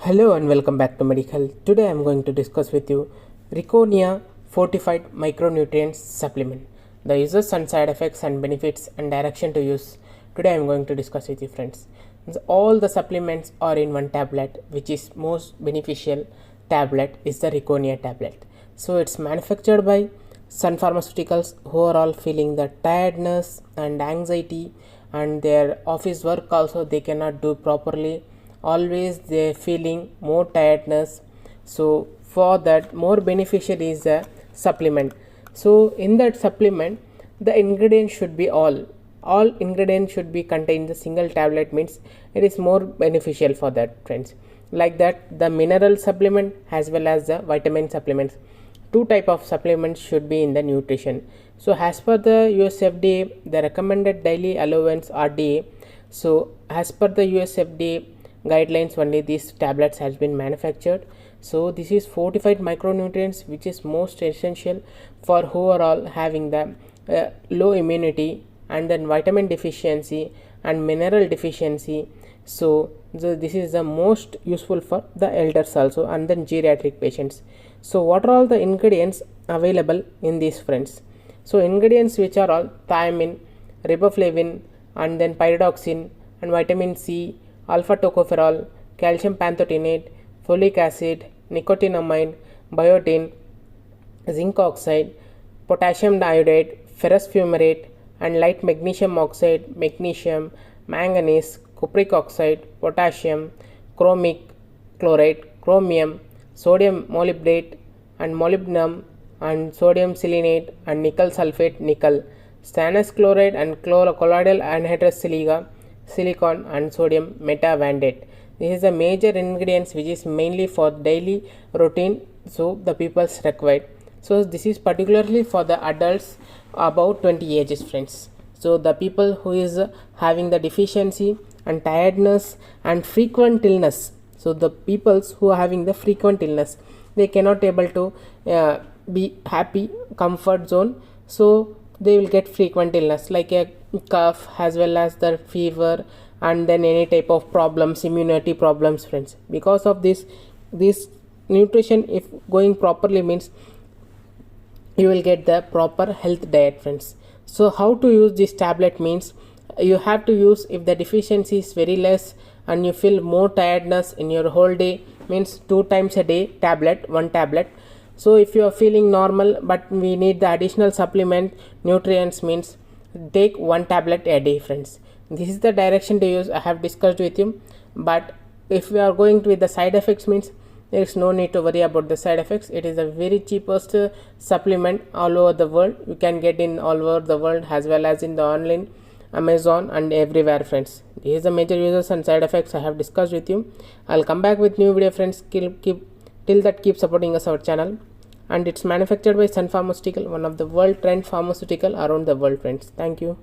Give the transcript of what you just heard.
Hello and welcome back to Medical. Today I am going to discuss with you Riconia Fortified Micronutrients Supplement, the uses and side effects and benefits and direction to use. Today I am going to discuss with you friends. All the supplements are in one tablet, which is most beneficial tablet is the Riconia tablet. So it's manufactured by Sun Pharmaceuticals, who are all feeling the tiredness and anxiety, and their office work also they cannot do properly. Always they're feeling more tiredness, so for that more beneficial is a supplement. So in that supplement the ingredients should be all ingredients should be contained in the single tablet, means it is more beneficial for that friends. Like that, the mineral supplement as well as the vitamin supplements, two type of supplements should be in the nutrition. So as per the US FDA, the recommended daily allowance RDA, so as per the US FDA guidelines only these tablets has been manufactured. So this is fortified micronutrients, which is most essential for who are all having the low immunity, and then vitamin deficiency and mineral deficiency. So this is the most useful for the elders also, and then geriatric patients. So what are all the ingredients available in these friends? So ingredients which are all thiamine, riboflavin, and then pyridoxine, and vitamin C, alpha tocopherol, calcium pantothenate, folic acid, nicotinamide, biotin, zinc oxide, potassium iodide, ferrous fumarate, and light magnesium oxide, magnesium, manganese, cupric oxide, potassium, chromic chloride, chromium, sodium molybdate and molybdenum, and sodium selenate and nickel sulfate, nickel, stannous chloride and colloidal anhydrous silica, silicon, and sodium metavandate. This is the major ingredients which is mainly for daily routine, so the people's required. So this is particularly for the adults about 20 ages friends. So the people who is having the deficiency and tiredness and frequent illness, so the peoples who are having the frequent illness, they cannot able to be happy comfort zone, so they will get frequent illness like a cough as well as the fever, and then any type of problems, immunity problems friends. Because of this nutrition if going properly, means you will get the proper health diet friends. So how to use this tablet means you have to use if the deficiency is very less and you feel more tiredness in your whole day, means 2 times a day one tablet. So if you are feeling normal but we need the additional supplement nutrients, means take 1 tablet a day friends. This is the direction to use I have discussed with you. But if we are going with the side effects, means there is no need to worry about the side effects. It is the very cheapest supplement all over the world. You can get in all over the world as well as in the online Amazon and everywhere friends. These are the major uses and side effects I have discussed with you. I'll come back with new video friends. Till that, keep supporting us our channel. And it's manufactured by Sun Pharmaceutical, one of the world trend pharmaceutical around the world friends. Thank you.